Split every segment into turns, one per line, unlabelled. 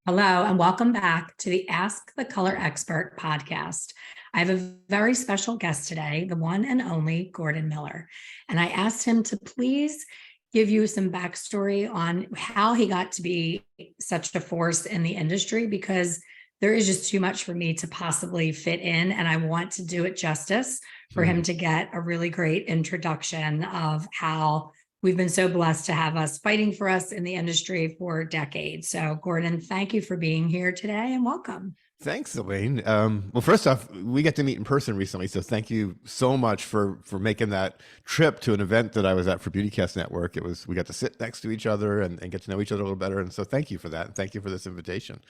Hello, and welcome back to the Ask the Color Expert podcast. I have a very special guest today, the one and only Gordon Miller. And I asked him to please give you some backstory on how he got to be such a force in the industry, because there is just too much for me to possibly fit in. And I want to do it justice for him to get a really great introduction of how we've been so blessed to have us fighting for us in the industry for decades. So, Gordon, thank you for being here today and welcome.
Thanks, Elaine. Well, first off, we get to meet in person recently, so thank you so much for making that trip to an event that I was at for BeautyCast Network. We got to sit next to each other and get to know each other a little better, and so thank you for that. And thank you for this invitation.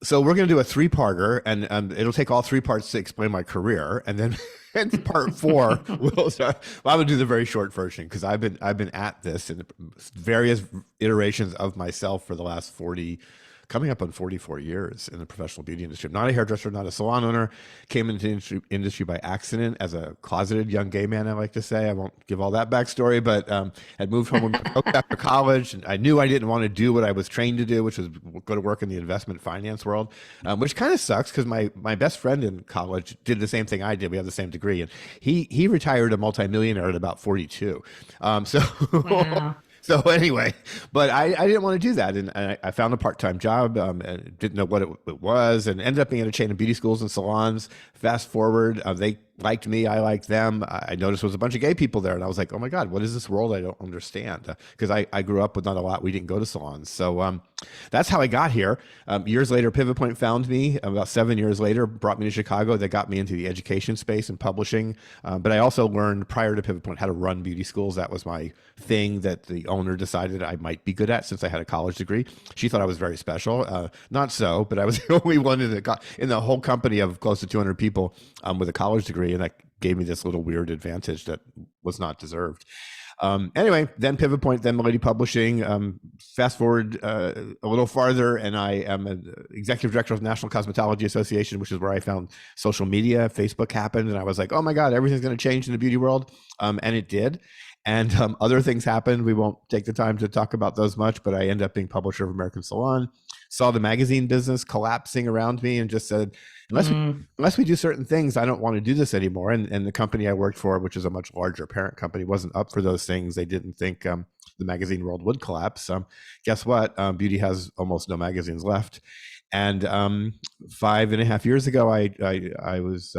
So we're going to do a three-parter, and it'll take all three parts to explain my career, and then in part four, I'm going to do the very short version because I've been at this in various iterations of myself for the last coming up on 44 years in the professional beauty industry. I'm not a hairdresser, not a salon owner. Came into the industry by accident as a closeted young gay man, I like to say. I won't give all that backstory, but had moved home after college. And I knew I didn't want to do what I was trained to do, which was go to work in the investment finance world, which kind of sucks because my best friend in college did the same thing I did. We have the same degree. And he retired a multimillionaire at about 42.
Wow.
So anyway, but I didn't want to do that. And I found a part-time job and didn't know what it was, and ended up being at a chain of beauty schools and salons. Fast forward, they liked me, I liked them. I noticed there was a bunch of gay people there, and I was like, oh my God, what is this world I don't understand? Because I grew up with not a lot. We didn't go to salons. So that's how I got here. Years later, Pivot Point found me. About 7 years later, brought me to Chicago. They got me into the education space and publishing. But I also learned prior to Pivot Point how to run beauty schools. That was my thing that the owner decided I might be good at since I had a college degree. She thought I was very special. Not so, but I was the only one in the whole company of close to 200 people with a college degree. And that gave me this little weird advantage that was not deserved. Anyway, then Pivot Point, then Milady Publishing. Fast forward a little farther, and I am an executive director of the National Cosmetology Association, which is where I found social media. Facebook happened, and I was like, oh my God, everything's going to change in the beauty world. And it did. And other things happened. We won't take the time to talk about those much, but I ended up being publisher of American Salon, saw the magazine business collapsing around me, and just said, unless we do certain things, I don't want to do this anymore. And the company I worked for, which is a much larger parent company, wasn't up for those things. They didn't think the magazine world would collapse. Guess what? Beauty has almost no magazines left. And 5.5 years ago, I was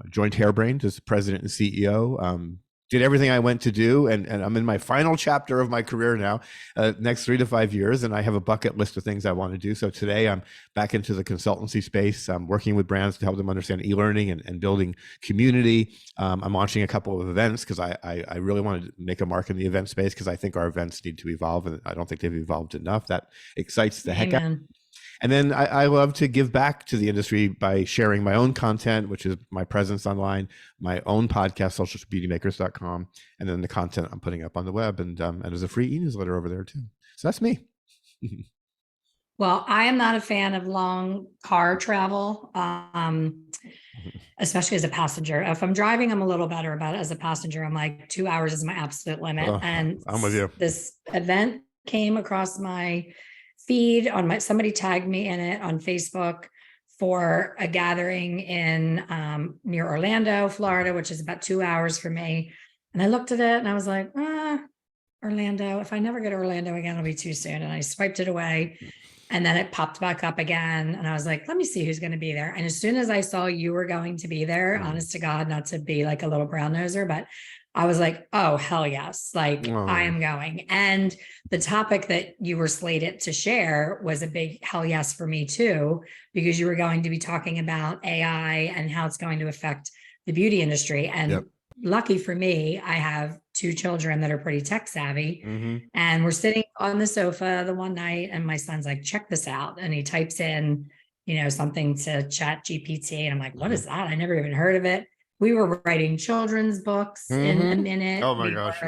joined Hairbrained as president and CEO. Did everything I went to do, and I'm in my final chapter of my career now, next 3 to 5 years, and I have a bucket list of things I want to do. So today I'm back into the consultancy space. I'm working with brands to help them understand e-learning and building community. I'm launching a couple of events because I really want to make a mark in the event space because I think our events need to evolve, and I don't think they've evolved enough. That excites the heck out. And then I love to give back to the industry by sharing my own content, which is my presence online, my own podcast, socialbeautymakers.com, and then the content I'm putting up on the web. And there's a free e-newsletter over there too. So that's me.
Well, I am not a fan of long car travel, especially as a passenger. If I'm driving, I'm a little better about it. As a passenger, I'm like 2 hours is my absolute limit. And
I'm with you.
This event came across my feed somebody tagged me in it on Facebook for a gathering in near Orlando, Florida, which is about 2 hours from me. And I looked at it and I was like, Orlando, if I never get to Orlando again, it'll be too soon. And I swiped it away. And then it popped back up again. And I was like, let me see who's going to be there. And as soon as I saw you were going to be there, honest to God, not to be like a little brown noser, but I was like, oh, hell yes. Like I am going. And the topic that you were slated to share was a big hell yes for me too, because you were going to be talking about AI and how it's going to affect the beauty industry. And lucky for me, I have 2 children that are pretty tech savvy. And we're sitting on the sofa the one night and my son's like, check this out. And he types in, something to Chat GPT. And I'm like, what is that? I never even heard of it. We were writing children's books in a minute.
Oh my gosh.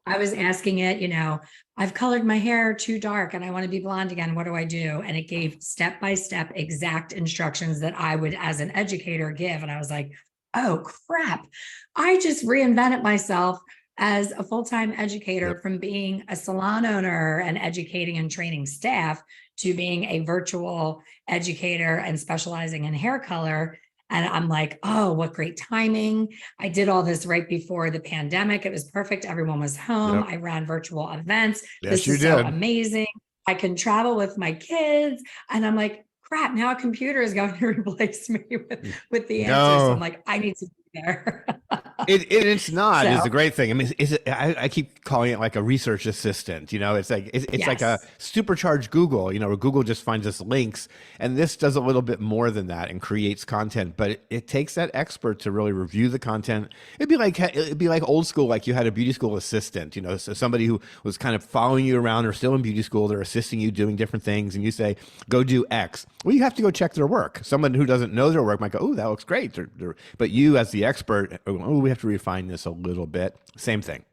I was asking it, I've colored my hair too dark and I want to be blonde again. What do I do? And it gave step-by-step exact instructions that I would, as an educator, give. And I was like, oh crap. I just reinvented myself as a full-time educator,
Yep.
from being a salon owner and educating and training staff to being a virtual educator and specializing in hair color. And I'm like, oh, what great timing. I did all this right before the pandemic. It was perfect. Everyone was home.
Yep.
I ran virtual events.
Yes,
This
you
is so
did.
amazing. I can travel with my kids. And I'm like, crap, now a computer is going to replace me with the answers. So I'm
No.
like, I need to be there.
It's not is
So
the great thing. I mean, I keep calling it like a research assistant. You know, it's like a
yes,
supercharged Google. You know, where Google just finds us links, and this does a little bit more than that and creates content. But it takes that expert to really review the content. It'd be like old school, like you had a beauty school assistant. You know, so somebody who was kind of following you around or still in beauty school, they're assisting you doing different things, and you say, "Go do X." Well, you have to go check their work. Someone who doesn't know their work might go, "Oh, that looks great," but you, as the expert, oh, we have to refine this a little bit. Same thing.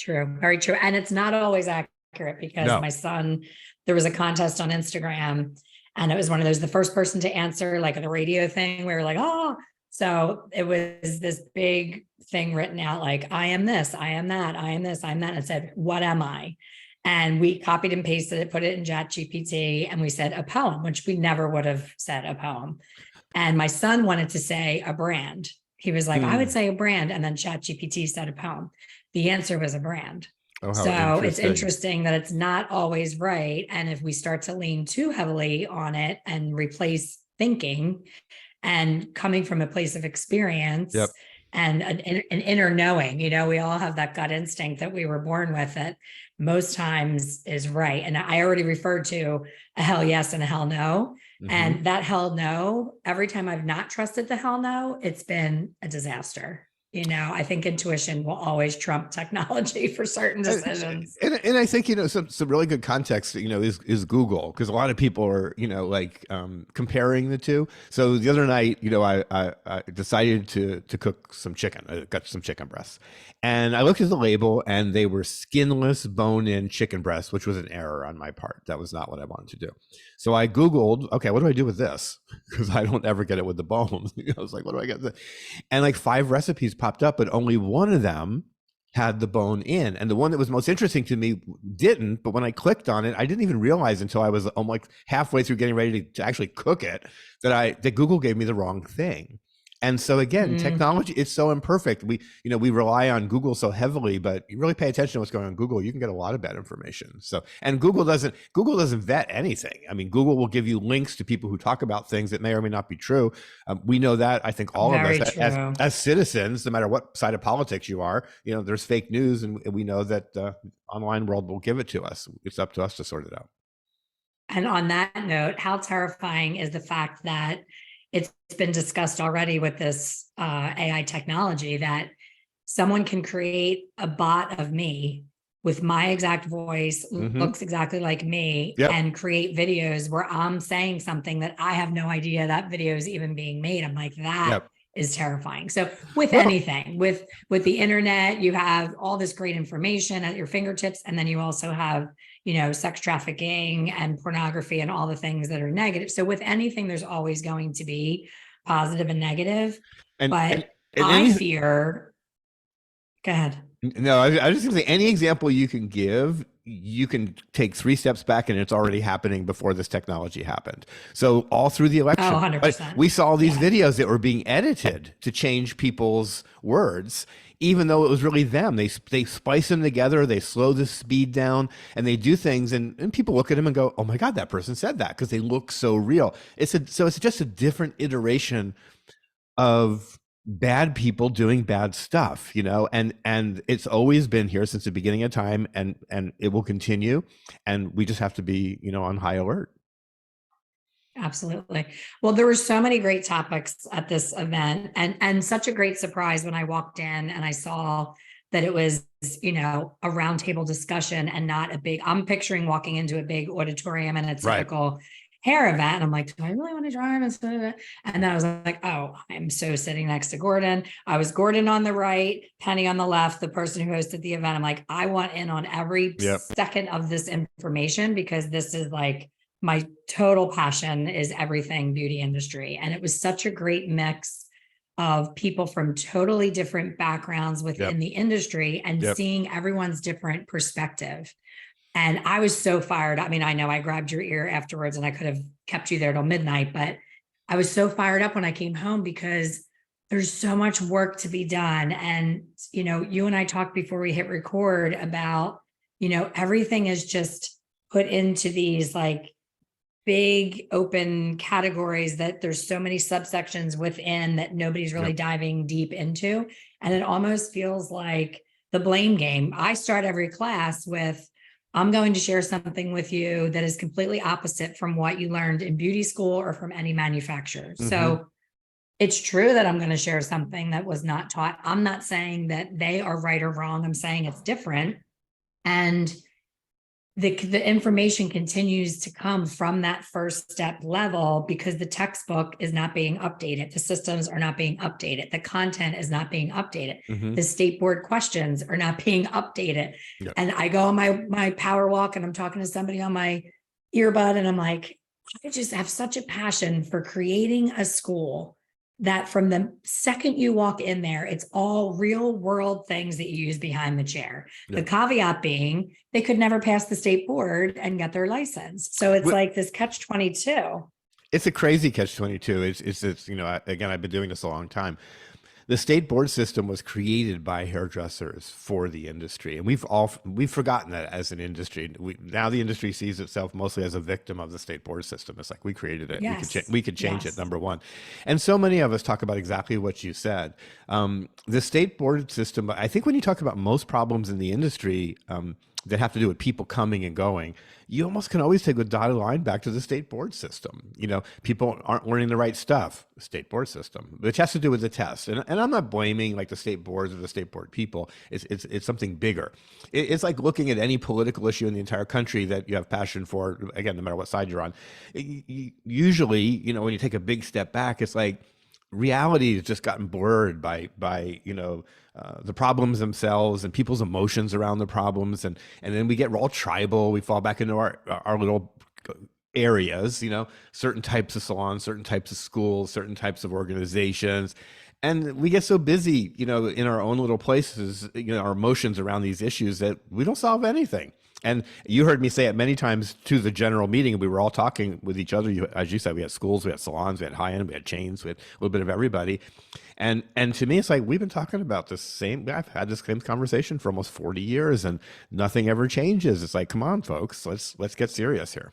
true, very true. And it's not always accurate because
No.
my son, there was a contest on Instagram and it was one of those, the first person to answer, like the radio thing, we were like, oh, so it was this big thing written out like, I am this, I am that, I am this, I'm that. And it said, what am I? And we copied and pasted it, put it in Chat GPT, and we said a poem, which we never would have said a poem. And my son wanted to say a brand. He was like, I would
Hmm.
say a brand. And then Chat GPT said a poem. The answer was a brand.
Oh, how
So it's
interesting.
interesting that it's not always right. And if we start to lean too heavily on it and replace thinking and coming from a place of experience
Yep.
and an inner knowing, we all have that gut instinct that we were born with that most times is right. And I already referred to a hell yes and a hell no.
Hmm.
And that hell no, every time I've not trusted the hell no, it's been a disaster. I think intuition will always trump technology for certain
And,
decisions.
and I think some really good context is Google, because a lot of people are like comparing the two. So the other night I decided to cook some chicken. I got some chicken breasts, and I looked at the label and they were skinless bone-in chicken breasts, which was an error on my part. That was not what I wanted to do. So I Googled, okay, what do I do with this? Because I don't ever get it with the bone. I was like, what do I get? And like 5 recipes popped up, but only one of them had the bone in, and the one that was most interesting to me didn't. But when I clicked on it, I didn't even realize until I was like halfway through getting ready to actually cook it that Google gave me the wrong thing. And so again,
Mm,
technology, it's so imperfect. We rely on Google so heavily, but you really pay attention to what's going on Google, you can get a lot of bad information. So, and Google doesn't vet anything. I mean, Google will give you links to people who talk about things that may or may not be true. We know that. I think all of us
very true.
as citizens, no matter what side of politics you are, there's fake news, and we know that online world will give it to us. It's up to us to sort it out.
And on that note, how terrifying is the fact that it's been discussed already with this AI technology that someone can create a bot of me with my exact voice,
Mm-hmm.
looks exactly like me,
Yep.
and create videos where I'm saying something that I have no idea that video is even being made. I'm like, that
Yep.
is terrifying. So with
Well,
anything, with the internet, you have all this great information at your fingertips, and then you also have sex trafficking and pornography and all the things that are negative. So with anything, there's always going to be positive and negative.
and and,
But
and
I
any
fear, go ahead.
No, I was just going to say, any example you can give, you can take 3 steps back and it's already happening before this technology happened. So all through the
Oh,
election, right,
100%.
we saw these
Yeah,
videos that were being edited to change people's words, even though it was really them. They splice them together, they slow the speed down, and they do things, and people look at them and go, "Oh my God, that person said that," because they look so real. So it's just a different iteration of bad people doing bad stuff, and it's always been here since the beginning of time, and it will continue, and we just have to be on high alert.
absolutely. Well, there were so many great topics at this event and such a great surprise when I walked in and I saw that it was, a roundtable discussion and not a big, I'm picturing walking into a big auditorium and a
Right.
typical hair event. And I'm like, do I really want to join this? And then I was like, oh, I'm so sitting next to Gordon. I was Gordon on the right, Penny on the left, the person who hosted the event. I'm like, I want in on every
Yep.
second of this information because this is like my total passion is everything beauty industry. And it was such a great mix of people from totally different backgrounds
Yep.
within the industry and
Yep.
seeing everyone's different perspective. And I was so fired. I mean, I know I grabbed your ear afterwards and I could have kept you there till midnight, but I was so fired up when I came home because there's so much work to be done. And, you and I talked before we hit record about, everything is just put into these like big open categories that there's so many subsections within that nobody's really
Yep.
diving deep into. And it almost feels like the blame game. I start every class with, I'm going to share something with you that is completely opposite from what you learned in beauty school or from any manufacturer. So it's true that I'm going to share something that was not taught. I'm not saying that they are right or wrong. I'm saying it's different. And the information continues to come from that first step level because the textbook is not being updated. The systems are not being updated. The content is not being updated. The state board questions are not being updated.
Yep.
And I go on my power walk and I'm talking to somebody on my earbud and I'm like, I just have such a passion for creating a school that from the second you walk in there, it's all real world things that you use behind the chair.
Yep.
The caveat being they could never pass the state board and get their license. So it's like this catch-22.
It's a crazy catch-22. It's again, I've been doing this a long time. The state board system was created by hairdressers for the industry, and we've forgotten that as an industry. Now the industry sees itself mostly as a victim of the state board system. It's like we created it.
Yes.
We could change
Yes.
it. Number one, and so many of us talk about exactly what you said. The state board system. I think when you talk about most problems in the industry that have to do with people coming and going, you almost can always take a dotted line back to the state board system. People aren't learning the right stuff, state board system, which has to do with the test. And I'm not blaming like the state boards or the state board people. It's something bigger. It's like looking at any political issue in the entire country that you have passion for, again, no matter what side you're on. Usually, when you take a big step back, it's like reality has just gotten blurred by the problems themselves and people's emotions around the problems, and then we get all tribal. We fall back into our little areas, certain types of salons, certain types of schools, certain types of organizations, and we get so busy, in our own little places, our emotions around these issues that we don't solve anything. And you heard me say it many times to the general meeting. We were all talking with each other. As you said, we had schools, we had salons, we had high-end, we had chains, we had a little bit of everybody. And to me, it's like we've been talking about the same. I've had this same conversation for almost 40 years, and nothing ever changes. It's like, come on, folks, let's get serious here.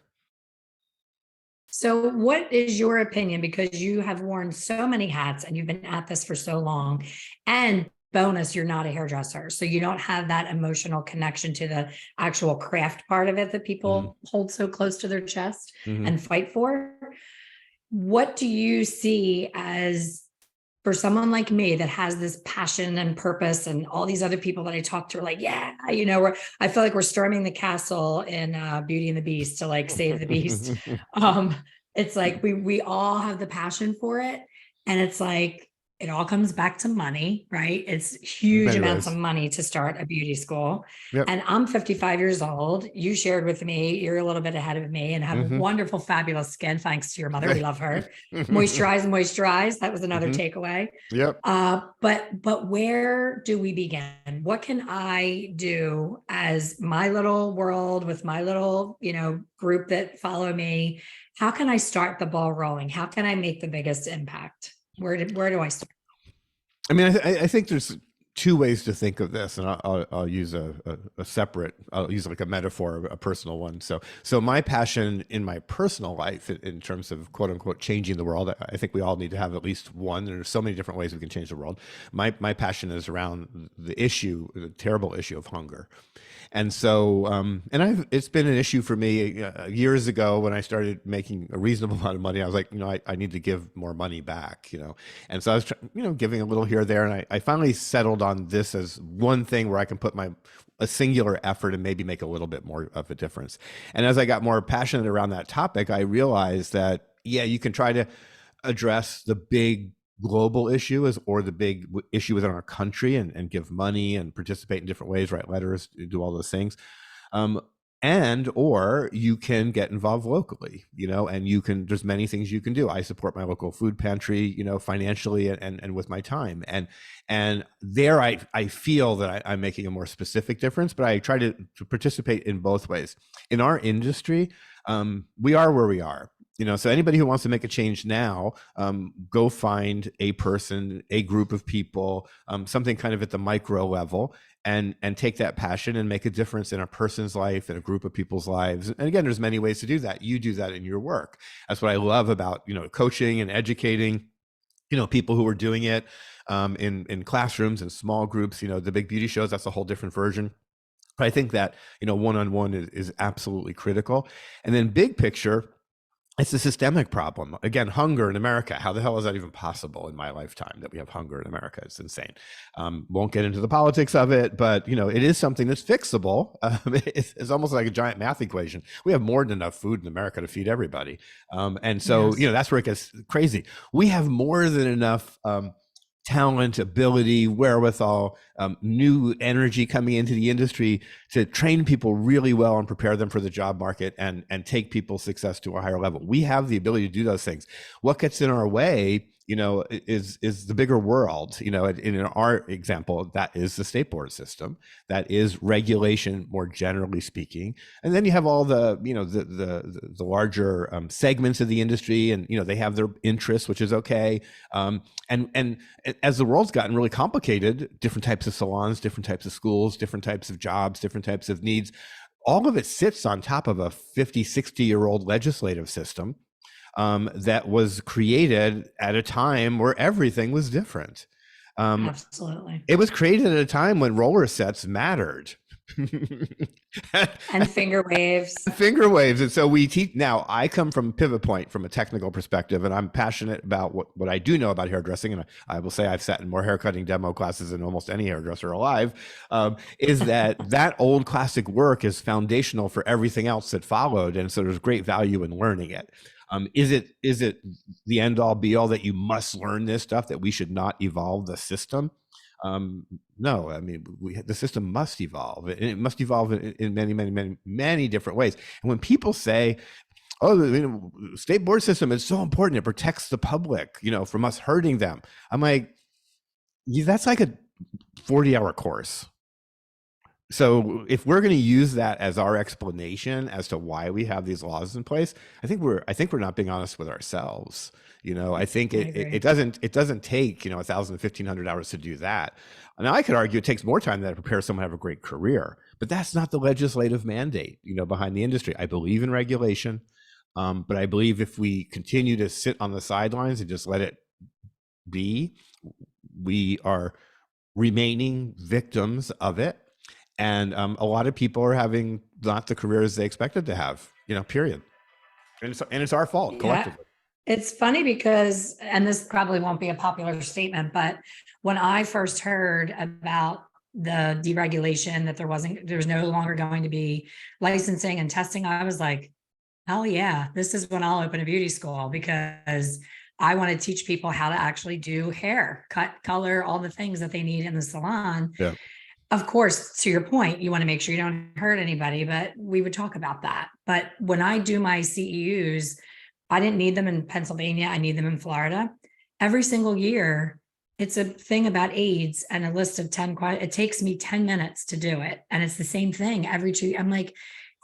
So what is your opinion? Because you have worn so many hats and you've been at this for so long, and bonus, you're not a hairdresser. So you don't have that emotional connection to the actual craft part of it that people hold so close to their chest and fight for. What do you see as, for someone like me that has this passion and purpose, and all these other people that I talk to are like, yeah, I feel like we're storming the castle in Beauty and the Beast to like save the beast. It's like we all have the passion for it, and it's like it all comes back to money, right? It's huge amounts of money to start a beauty school.
Yep.
And I'm 55 years old. You shared with me, you're a little bit ahead of me and have wonderful, fabulous skin, thanks to your mother. We love her. Moisturize. That was another takeaway.
Yep.
But where do we begin? What can I do as my little world with my little, group that follow me? How can I start the ball rolling? How can I make the biggest impact? Where do I start?
I mean, I think there's two ways to think of this, and I'll use a separate. I'll use like a metaphor, a personal one. So my passion in my personal life, in terms of quote unquote changing the world, I think we all need to have at least one. There's so many different ways we can change the world. My passion is around the terrible issue of hunger. And so, it's been an issue for me years ago when I started making a reasonable amount of money. I was like, I need to give more money back, and so I was, giving a little here or there. And I finally settled on this as one thing where I can put a singular effort and maybe make a little bit more of a difference. And as I got more passionate around that topic, I realized that, yeah, you can try to address the big global issue or the big issue within our country and give money and participate in different ways, write letters, do all those things. and or you can get involved locally, and there's many things you can do. I support my local food pantry, financially and with my time, and there I feel that I'm making a more specific difference, but I try to participate in both ways. In our industry, we are where we are. So anybody who wants to make a change now, go find a person, a group of people, something kind of at the micro level, and take that passion and make a difference in a person's life and a group of people's lives. And again, there's many ways to do that. You do that in your work. That's what I love about, coaching and educating, people who are doing it in classrooms and small groups. The big beauty shows, that's a whole different version. But I think that, one-on-one is absolutely critical. And then big picture, it's a systemic problem. Again, hunger in America. How the hell is that even possible in my lifetime that we have hunger in America? It's insane. Won't get into the politics of it, but it is something that's fixable. It's almost like a giant math equation. We have more than enough food in America to feed everybody. And so,
Yes.
that's where it gets crazy. We have more than enough talent, ability, wherewithal, new energy coming into the industry to train people really well and prepare them for the job market and take people's success to a higher level. We have the ability to do those things. What gets in our way, is the bigger world. In our example, that is the state board system, that is regulation more generally speaking, and then you have all the the larger segments of the industry, and they have their interests, which is okay. And as the world's gotten really complicated, different types of salons, different types of schools, different types of jobs, different types of needs, all of it sits on top of a 50, 60-year-old legislative system that was created at a time where everything was different.
Absolutely.
It was created at a time when roller sets mattered.
And finger waves.
Finger waves. And so we teach now. I come from Pivot Point from a technical perspective, and I'm passionate about what I do know about hairdressing. And I will say I've sat in more haircutting demo classes than almost any hairdresser alive. Is that old classic work is foundational for everything else that followed, and so there's great value in learning it. Is it the end all be all that you must learn this stuff, that we should not evolve the system? No, I mean, the system must evolve, and it must evolve in many, many, many, many different ways. And when people say, "Oh, the state board system is so important; it protects the public, from us hurting them," I'm like, yeah, that's like a 40-hour course. So if we're going to use that as our explanation as to why we have these laws in place, I think we're not being honest with ourselves. I think it doesn't take 1,000 to 1,500 hours to do that. Now I could argue it takes more time than to prepare someone to have a great career, but that's not the legislative mandate behind the industry. I believe in regulation, but I believe if we continue to sit on the sidelines and just let it be, we are remaining victims of it. And a lot of people are having not the careers they expected to have, period. And it's our fault collectively.
It's funny because, and this probably won't be a popular statement, but when I first heard about the deregulation, that there was no longer going to be licensing and testing, I was like, hell yeah, this is when I'll open a beauty school, because I want to teach people how to actually do hair, cut, color, all the things that they need in the salon.
Yeah.
Of course, to your point, you want to make sure you don't hurt anybody, but we would talk about that. But when I do my CEUs, I didn't need them in Pennsylvania. I need them in Florida. Every single year, it's a thing about AIDS and a list of 10 questions. It takes me 10 minutes to do it. And it's the same thing every 2. I'm like,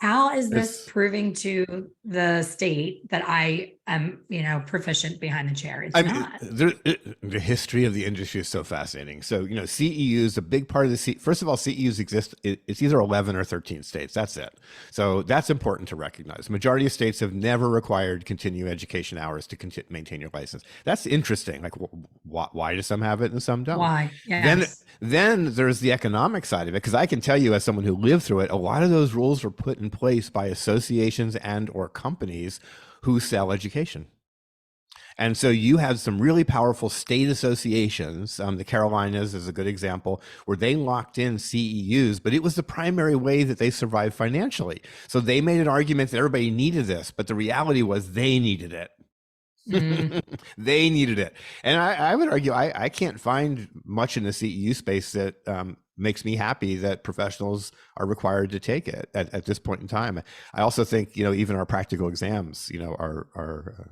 how is this proving to the state that I am, proficient behind the chair? It's not.
The history of the industry is so fascinating. So, CEUs, a big part of the first of all, CEUs exist. It's either 11 or 13 states. That's it. So that's important to recognize. Majority of states have never required continuing education hours to maintain your license. That's interesting. Like, why do some have it and some don't?
Why? Yes.
Then there's the economic side of it, because I can tell you, as someone who lived through it, a lot of those rules were put in place by associations and or companies who sell education. And so you have some really powerful state associations. The Carolinas is a good example, where they locked in CEUs, but it was the primary way that they survived financially. So they made an argument that everybody needed this, but the reality was they needed it. They needed it. And I would argue I can't find much in the CEU space that makes me happy that professionals are required to take it at this point in time. I also think, even our practical exams, are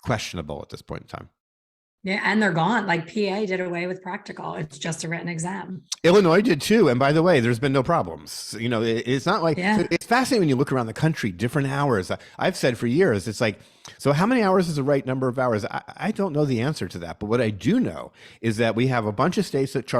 questionable at this point in time.
Yeah, and they're gone. Like PA did away with practical. It's just a written exam.
Illinois did too. And by the way, there's been no problems. It's not like,
Yeah.
it's fascinating when you look around the country, different hours. I've said for years, it's like, so how many hours is the right number of hours? I don't know the answer to that. But what I do know is that we have a bunch of states that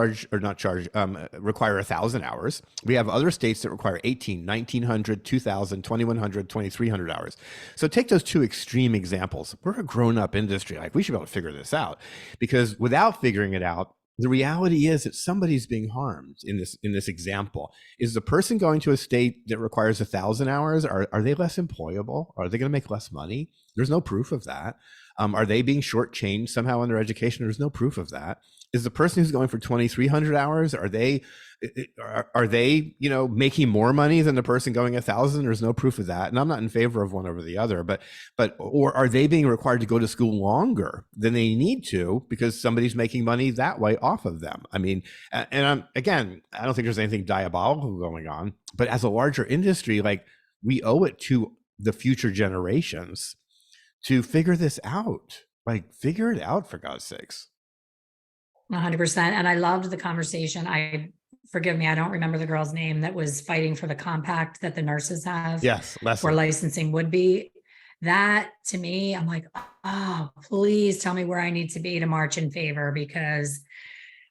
require 1,000 hours. We have other states that require 1,900, 2,000, 2,100, 2,300 hours. So take those two extreme examples. We're a grown up industry. Like, we should be able to figure this out, because without figuring it out, the reality is that somebody's being harmed in this example. Is the person going to a state that requires 1,000 hours? Are they less employable? Are they going to make less money? There's no proof of that. Are they being shortchanged somehow in their education? There's no proof of that. Is the person who's going for 2,300 hours, are they making more money than the person going 1,000? There's no proof of that. And I'm not in favor of one over the other, or are they being required to go to school longer than they need to because somebody's making money that way off of them? I mean, and I don't think there's anything diabolical going on, but as a larger industry, like, we owe it to the future generations to figure this out. Like, figure it out, for God's sakes.
100%. And I loved the conversation. Forgive me, I don't remember the girl's name that was fighting for the compact that the nurses have.
Yes, Leslie.
Where licensing would be. That, to me, I'm like, oh, please tell me where I need to be to march in favor, because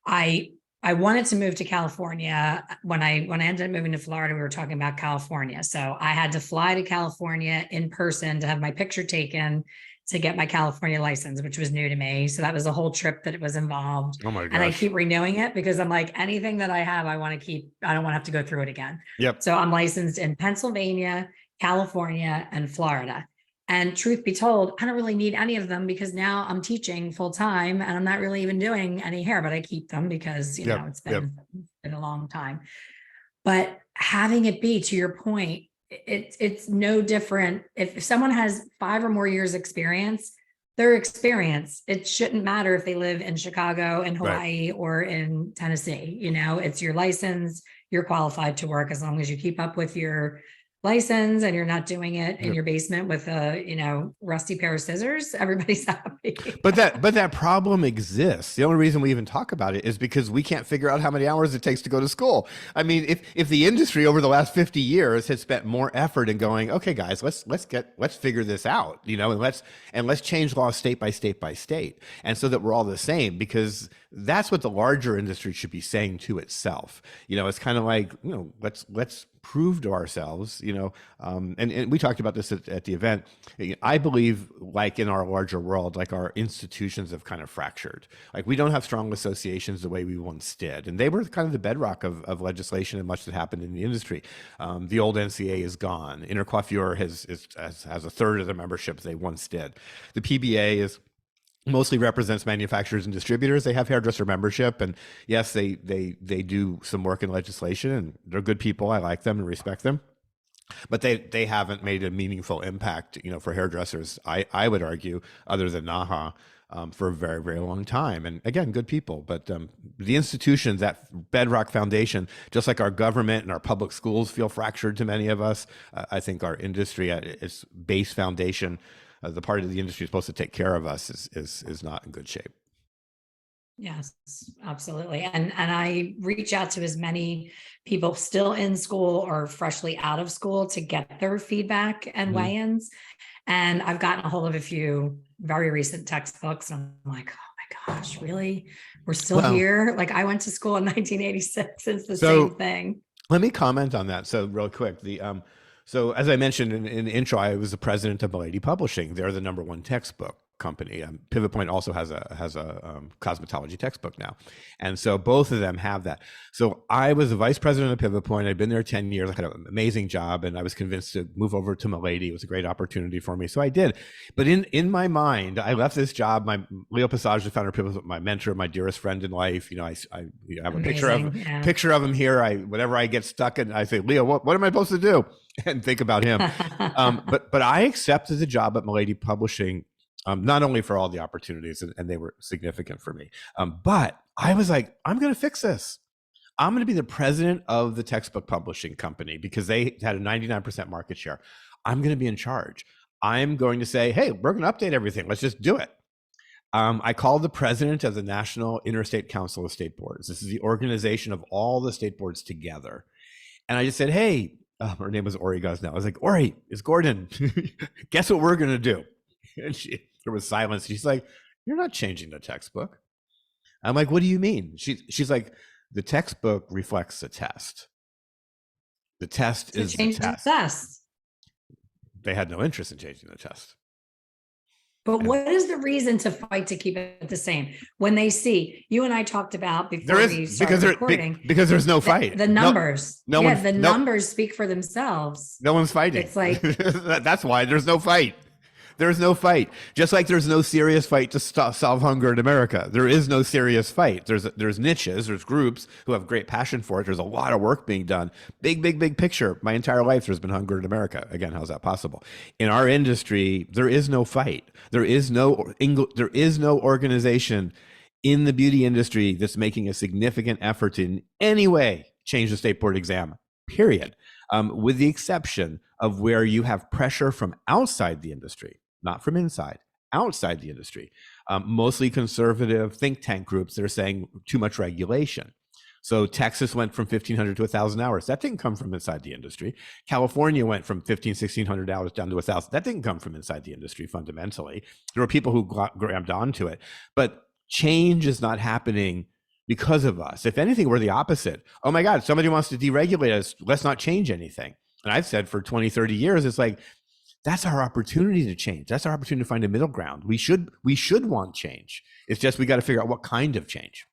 I wanted to move to California. When I ended up moving to Florida, we were talking about California. So I had to fly to California in person to have my picture taken to get my California license, which was new to me. So that was a whole trip that it was involved.
Oh my gosh.
And I keep renewing it because I'm like, anything that I have, I want to keep. I don't want to have to go through it again.
Yep.
So I'm licensed in Pennsylvania, California, and Florida. And truth be told, I don't really need any of them because now I'm teaching full time and I'm not really even doing any hair, but I keep them because, it's been a long time. But having it be, to your point, it's no different. If someone has 5 or more years experience, their experience, it shouldn't matter if they live in Chicago, in Hawaii, or in Tennessee. It's your license, you're qualified to work as long as you keep up with your license and you're not doing it in your basement with a rusty pair of scissors. Everybody's happy.
But that problem exists. The only reason we even talk about it is because we can't figure out how many hours it takes to go to school. I mean, if the industry over the last 50 years has spent more effort in going, okay, guys, let's figure this out, and let's change laws state by state by state, and so that we're all the same, because that's what the larger industry should be saying to itself. It's kind of like, let's prove to ourselves, and we talked about this at the event. I believe, like, in our larger world, like, our institutions have kind of fractured. Like, we don't have strong associations the way we once did. And they were kind of the bedrock of legislation and much that happened in the industry. The old NCA is gone. Intercoiffure has a third of the membership they once did. The PBA mostly represents manufacturers and distributors. They have hairdresser membership, and yes, they do some work in legislation, and they're good people. I like them and respect them, but they haven't made a meaningful impact, for hairdressers, I would argue, other than NAHA, for a very, very long time. And again, good people, but the institutions, that bedrock foundation, just like our government and our public schools feel fractured to many of us, I think our industry at its base foundation, the part of the industry supposed to take care of us, is not in good shape.
Yes, absolutely. And I reach out to as many people still in school or freshly out of school to get their feedback and weigh-ins. And I've gotten a hold of a few very recent textbooks. And I'm like, oh my gosh, really? We're still here? Like, I went to school in 1986. It's the same thing. Let
me comment on that. So real quick, so as I mentioned in the intro, I was the president of Milady Publishing. They're the #1 textbook company. Pivot Point also has a cosmetology textbook now. And so both of them have that. So I was the vice president of Pivot Point. I'd been there 10 years. I had an amazing job, and I was convinced to move over to Milady. It was a great opportunity for me. So I did. But in my mind, I left this job. Leo Passage, the founder of Pivot Point, my mentor, my dearest friend in life. I have a picture of him here. Whenever I get stuck, and I say, Leo, what am I supposed to do? And think about him. But I accepted the job at Milady Publishing, not only for all the opportunities, and they were significant for me, but I was like, I'm going to fix this. I'm going to be the president of the textbook publishing company because they had a 99% market share. I'm going to be in charge. I'm going to say, hey, we're going to update everything. Let's just do it. I called the president of the National Interstate Council of State Boards. This is the organization of all the state boards together. And I just said, hey, her name was Ori Gosnell. I was like, Ori, it's Gordon. Guess what we're going to do? And there was silence. She's like, you're not changing the textbook. I'm like, what do you mean? She's like, the textbook reflects the test. The test is the test. They had no interest in changing the test.
But what is the reason to fight to keep it the same? When they see, you and I talked about before we started recording.
Because there's no fight.
The numbers. Numbers speak for themselves.
No one's fighting.
It's like,
that's why there's no fight. There's no fight. Just like there's no serious fight to solve hunger in America. There is no serious fight. There's niches, there's groups who have great passion for it. There's a lot of work being done. Big picture. My entire life there's been hunger in America. Again, how's that possible? In our industry, there is no fight. There is no organization in the beauty industry that's making a significant effort to in any way change the state board exam, period. With the exception of where you have pressure from outside the industry, not from inside, outside the industry, mostly conservative think tank groups that are saying too much regulation. So Texas went from 1,500 to 1,000 hours. That didn't come from inside the industry. California went from 1,100 hours down to 1,000. That didn't come from inside the industry fundamentally. There were people who grabbed onto it. But change is not happening because of us. If anything, we're the opposite. Oh my God, somebody wants to deregulate us. Let's not change anything. And I've said for 20, 30 years, it's like, that's our opportunity to change. That's our opportunity to find a middle ground. We should want change. It's just, we got to figure out what kind of change.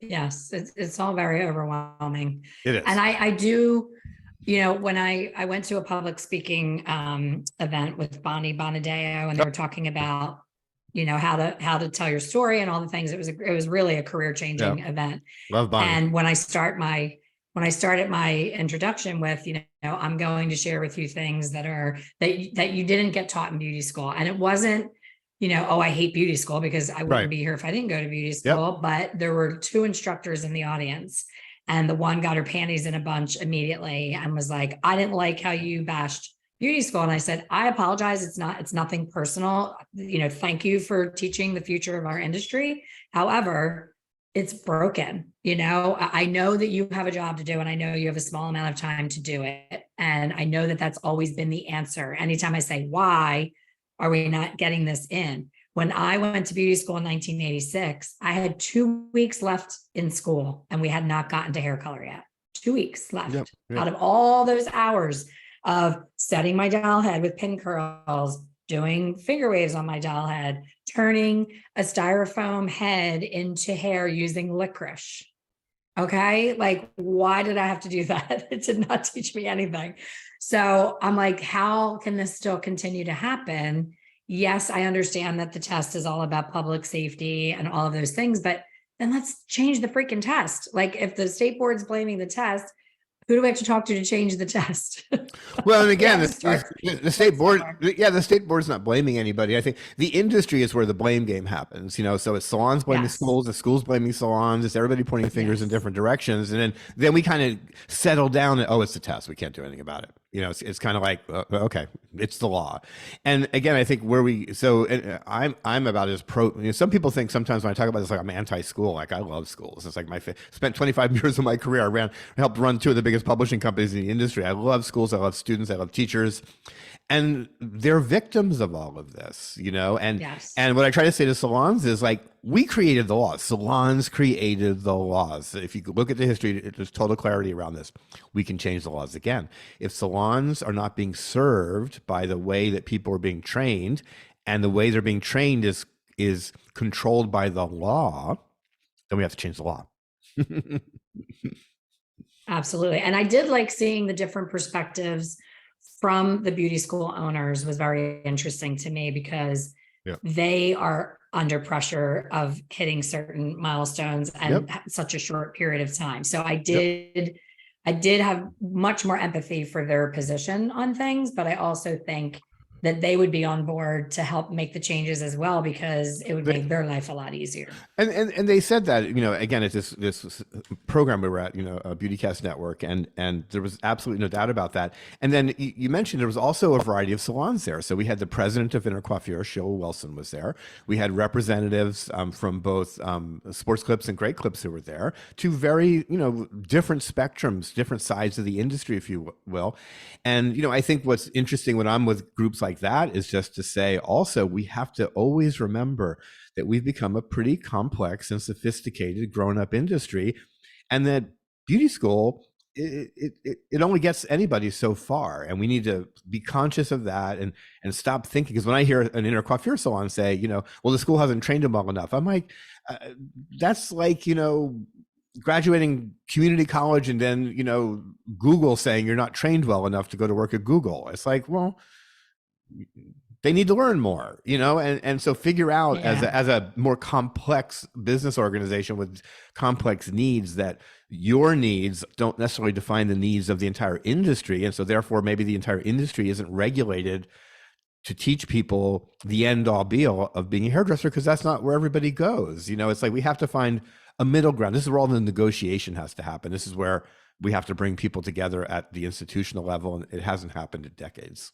Yes, it's all very overwhelming.
It is.
And I do, when I went to a public speaking event with Bonnie Bonadeo, and they were talking about, how to tell your story and all the things. It was really a career changing event.
Love Bonnie.
And when I started my introduction with, I'm going to share with you things that you didn't get taught in beauty school. And it wasn't, oh, I hate beauty school, because I wouldn't be here if I didn't go to beauty school. Yep. But there were two instructors in the audience, and the one got her panties in a bunch immediately and was like, I didn't like how you bashed beauty school. And I said, I apologize. It's nothing personal. Thank you for teaching the future of our industry. However, it's broken. I know that you have a job to do, and I know you have a small amount of time to do it. And I know that that's always been the answer. Anytime I say, why are we not getting this in? When I went to beauty school in 1986, I had 2 weeks left in school, and we had not gotten to hair color yet. 2 weeks left out of all those hours of setting my doll head with pin curls, doing finger waves on my doll head, turning a styrofoam head into hair using licorice. Okay. Like, why did I have to do that? It did not teach me anything. So I'm like, how can this still continue to happen? Yes, I understand that the test is all about public safety and all of those things, but then let's change the freaking test. Like, if the state board's blaming the test, who do we have to talk to change the test?
Well, and again, the state board, the state board's not blaming anybody. I think the industry is where the blame game happens, so it's salons blaming schools, the schools blaming salons, it's everybody pointing fingers in different directions. And then we kind of settle down and, it's the test. We can't do anything about it. It's kind of like, okay, it's the law. And again, I think I'm about as pro, some people think sometimes when I talk about this, like I'm anti-school, like I love schools. It's like spent 25 years of my career. I helped run two of the biggest publishing companies in the industry. I love schools. I love students. I love teachers. And they're victims of all of this, and what I try to say to salons is like, we created the laws. Salons created the laws. If you look at the history, there's total clarity around this. We can change the laws again. If salons are not being served by the way that people are being trained, and the way they're being trained is controlled by the law, then we have to change the law.
Absolutely. And I did like seeing the different perspectives from the beauty school owners. Was very interesting to me, because they are under pressure of hitting certain milestones and such a short period of time. So I did have much more empathy for their position on things, but I also think that they would be on board to help make the changes as well, because it would
They-
make their life a lot easier.
And they said that, again, at this program we were at, BeautyCast Network, and there was absolutely no doubt about that. And then you mentioned there was also a variety of salons there. So we had the president of Intercoiffure, Sheila Wilson, was there. We had representatives from both Sports Clips and Great Clips who were there. Two very different spectrums, different sides of the industry, if you will. And I think what's interesting when I'm with groups like that is just to say also we have to always remember that we've become a pretty complex and sophisticated grown-up industry, and that beauty school, it only gets anybody so far, and we need to be conscious of that and stop thinking. Because when I hear an inner coiffure salon say, well, the school hasn't trained them well enough, I'm like, that's like graduating community college and then Google saying you're not trained well enough to go to work at Google. It's like, well, they need to learn more, and so figure out as a more complex business organization with complex needs, that your needs don't necessarily define the needs of the entire industry. And so therefore maybe the entire industry isn't regulated to teach people the end all be all of being a hairdresser, because that's not where everybody goes. It's like we have to find a middle ground. This is where all the negotiation has to happen. This is where we have to bring people together at the institutional level, and it hasn't happened in decades.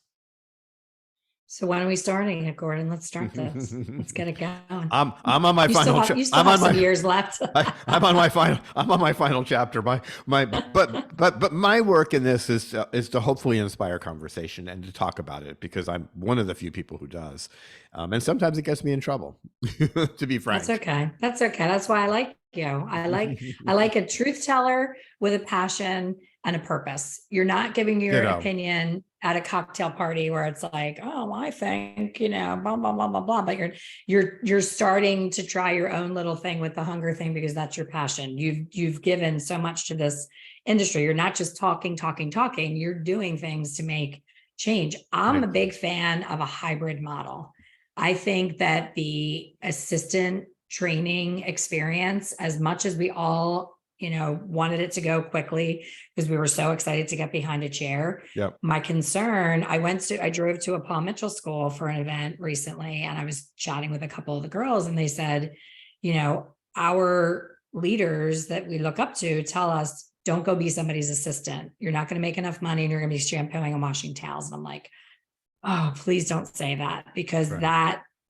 So when are we starting it, Gordon? Let's start this. Let's get it going.
I'm on my final.
You still have some years left.
I'm on my final. I'm on my final chapter. But my work in this is to hopefully inspire conversation and to talk about it, because I'm one of the few people who does, and sometimes it gets me in trouble. To be frank,
that's okay. That's okay. That's why I like you. I like a truth teller with a passion and a purpose. You're not giving your opinion at a cocktail party where it's like, oh, I think, blah, blah, blah, blah, blah. But you're starting to try your own little thing with the hunger thing, because that's your passion. You've given so much to this industry. You're not just talking. You're doing things to make change. I'm a big fan of a hybrid model. I think that the assistant training experience, as much as we all wanted it to go quickly because we were so excited to get behind a chair.
Yep.
My concern, I drove to a Paul Mitchell school for an event recently, and I was chatting with a couple of the girls, and they said, our leaders that we look up to tell us, don't go be somebody's assistant. You're not going to make enough money, and you're going to be shampooing and washing towels. And I'm like, oh, please don't say that, because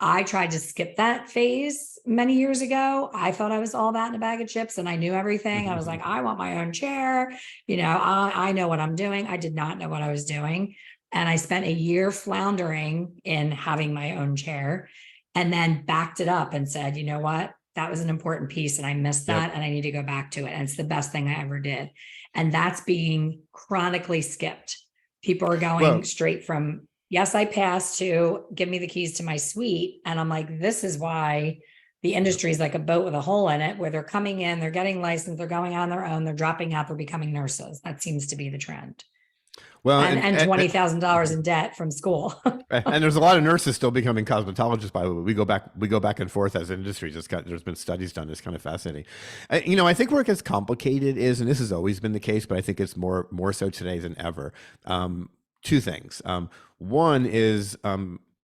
I tried to skip that phase many years ago. I thought I was all that in a bag of chips and I knew everything. I was like, I want my own chair. I know what I'm doing. I did not know what I was doing. And I spent a year floundering in having my own chair, and then backed it up and said, you know what? That was an important piece and I missed that, and I need to go back to it. And it's the best thing I ever did. And that's being chronically skipped. People are going straight from, yes, I passed, to give me the keys to my suite. And I'm like, this is why the industry is like a boat with a hole in it, where they're coming in, they're getting licensed, they're going on their own, they're dropping out, they're becoming nurses. That seems to be the trend. Well, and $20,000 in debt from school.
And there's a lot of nurses still becoming cosmetologists, by the way. We go back and forth as industries. There's been studies done. It's kind of fascinating. I think where it gets complicated is, and this has always been the case, but I think it's more so today than ever. Two things. One is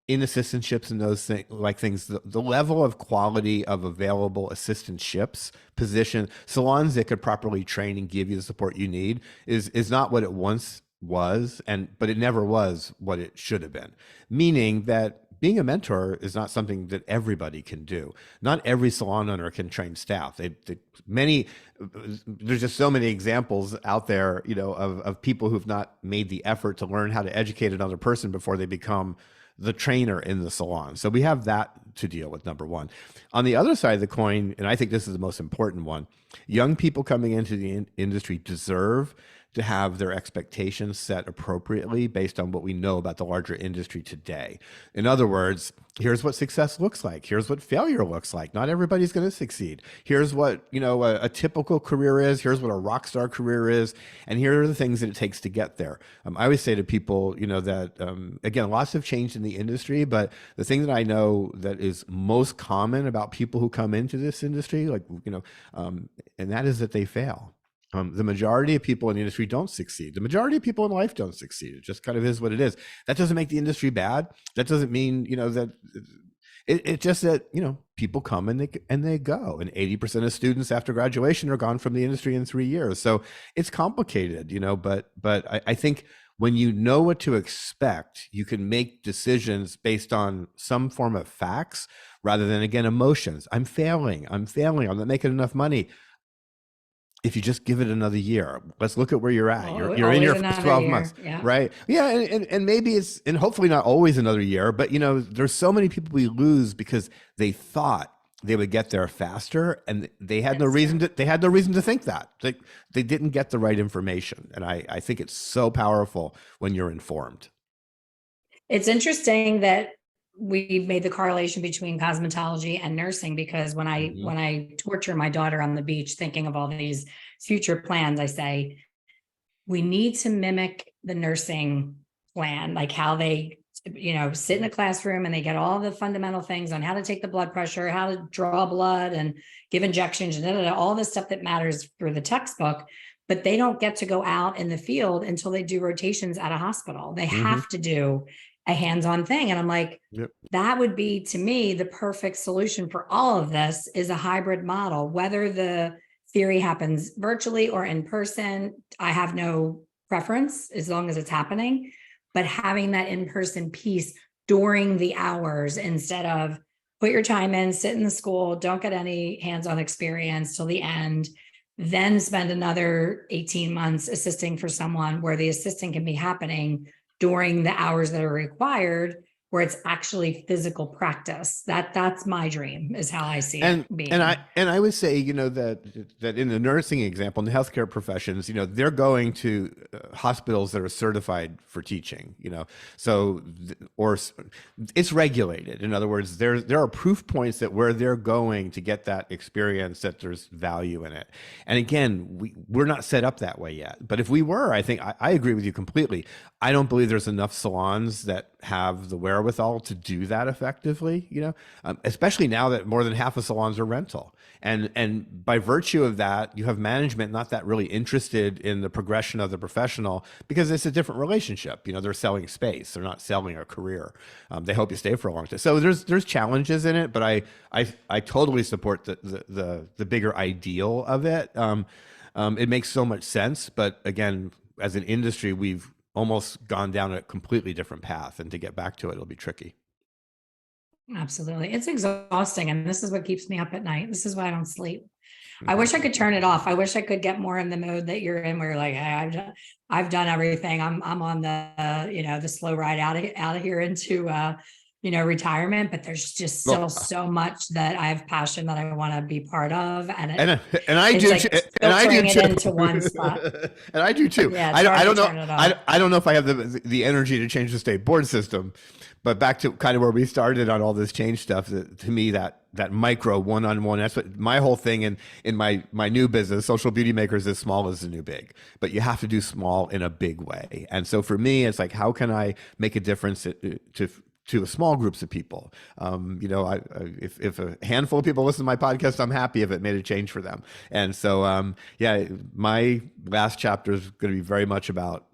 in assistantships and those things, the level of quality of available assistantships, position, salons that could properly train and give you the support you need is not what it once was, but it never was what it should have been. Meaning that being a mentor is not something that everybody can do. Not every salon owner can train staff. There's just so many examples out there, of people who've not made the effort to learn how to educate another person before they become the trainer in the salon. So we have that to deal with, number one. On the other side of the coin, and I think this is the most important one, young people coming into the industry deserve to have their expectations set appropriately based on what we know about the larger industry today. In other words, here's what success looks like. Here's what failure looks like. Not everybody's going to succeed. Here's what, a typical career is. Here's what a rock star career is. And here are the things that it takes to get there. I always say to people, that, again, lots have changed in the industry, but the thing that I know that is most common about people who come into this industry, and that is that they fail. The majority of people in the industry don't succeed. The majority of people in life don't succeed. It just kind of is what it is. That doesn't make the industry bad. That doesn't mean, that it's just that, people come and they go, and 80% of students after graduation are gone from the industry in 3 years. So it's complicated, but I think when you know what to expect, you can make decisions based on some form of facts rather than, again, emotions. I'm failing. I'm not making enough money. If you just give it another year, let's look at where you're at. You're in your first 12 months, right? Yeah. And maybe and hopefully not always another year, but there's so many people we lose because they thought they would get there faster, and they had no reason to think that. They didn't get the right information. And I think it's so powerful when you're informed.
It's interesting that we made the correlation between cosmetology and nursing, because when I torture my daughter on the beach thinking of all these future plans, I say we need to mimic the nursing plan, like how they sit in a classroom and they get all the fundamental things on how to take the blood pressure, how to draw blood and give injections, and all this stuff that matters for the textbook. But they don't get to go out in the field until they do rotations at a hospital. They have to do a hands-on thing. And I'm like, that would be, to me, the perfect solution for all of this is a hybrid model, whether the theory happens virtually or in person. I have no preference as long as it's happening, but having that in-person piece during the hours, instead of put your time in, sit in the school, don't get any hands-on experience till the end, then spend another 18 months assisting for someone, where the assisting can be happening during the hours that are required, where it's actually physical practice. That's my dream, is how I see it being.
And I would say, that in the nursing example, in the healthcare professions, they're going to hospitals that are certified for teaching, or it's regulated. In other words, there are proof points that where they're going to get that experience, that there's value in it. And again, we're not set up that way yet. But if we were, I think I agree with you completely. I don't believe there's enough salons that have the wherewithal to do that effectively, especially now that more than half of salons are rental. And by virtue of that, you have management not that really interested in the progression of the professional, because it's a different relationship. They're selling space. They're not selling a career. They hope you stay for a long time. So there's challenges in it, but I totally support the bigger ideal of it. It makes so much sense. But again, as an industry, we've almost gone down a completely different path, and to get back to it, it'll be tricky.
Absolutely. It's exhausting. And this is what keeps me up at night. This is why I don't sleep. I wish I could turn it off. I wish I could get more in the mode that you're in, where you're like, hey, I've done everything. I'm on the, the slow ride out of here into, retirement, but there's just still so much that I have passion that I want to be part of. And
I do,
like
and I do too.
Into one spot.
And I do too.
Yeah,
I don't know. I don't know if I have the energy to change the state board system, but back to kind of where we started on all this change stuff, to me, that micro one-on-one, that's what my whole thing in my new business, Social Beauty Makers, is small is the new big, but you have to do small in a big way. And so for me, it's like, how can I make a difference to small groups of people? If a handful of people listen to my podcast, I'm happy if it made a change for them. And so, my last chapter is going to be very much about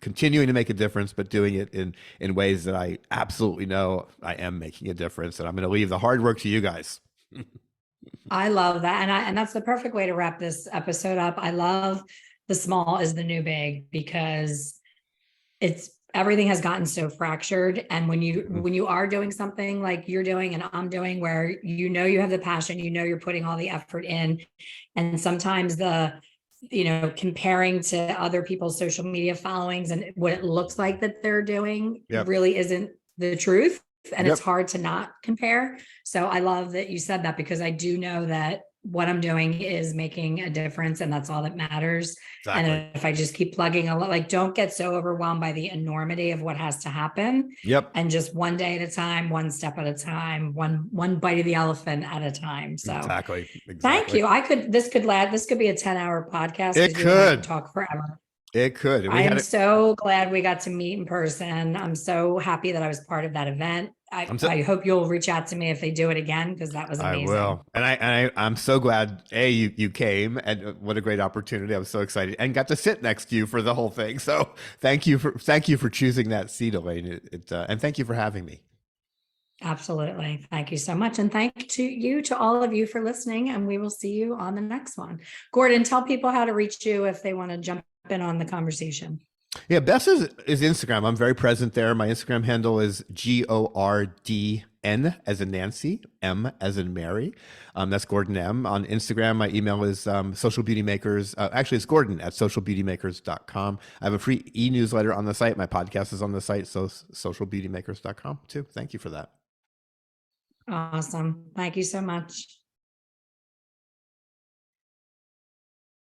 continuing to make a difference, but doing it in ways that I absolutely know I am making a difference. And I'm going to leave the hard work to you guys.
I love that. And that's the perfect way to wrap this episode up. I love the small is the new big, because everything has gotten so fractured. And when you are doing something like you're doing and I'm doing, where you have the passion, you're putting all the effort in, and sometimes comparing to other people's social media followings and what it looks like that they're doing really isn't the truth. And it's hard to not compare. So I love that you said that, because I do know that what I'm doing is making a difference, and that's all that matters. Exactly. And if I just keep plugging a lot, don't get so overwhelmed by the enormity of what has to happen. And just one day at a time, one step at a time, one bite of the elephant at a time. So
exactly.
Thank you. This could be a 10-hour podcast.
It could
talk forever.
It could.
I am so glad we got to meet in person. I'm so happy that I was part of that event.
I'm so,
I hope you'll reach out to me if they do it again, because that was
I
amazing.
will. I'm so glad you came, and what a great opportunity. I was so excited and got to sit next to you for the whole thing. So thank you for choosing that seat, Elaine. And thank you for having me.
Absolutely. Thank you so much. And thank to you, to all of you for listening. And we will see you on the next one. Gordon, tell people how to reach you if they want to jump in on the conversation.
Yeah, best is Instagram. I'm very present there. My Instagram handle is GORDN as in Nancy, M as in Mary. That's Gordon M. On Instagram, my email is Social Beauty Makers. Actually, it's Gordon at socialbeautymakers.com. I have a free e-newsletter on the site. My podcast is on the site, so socialbeautymakers.com too. Thank you for that.
Awesome. Thank you so much.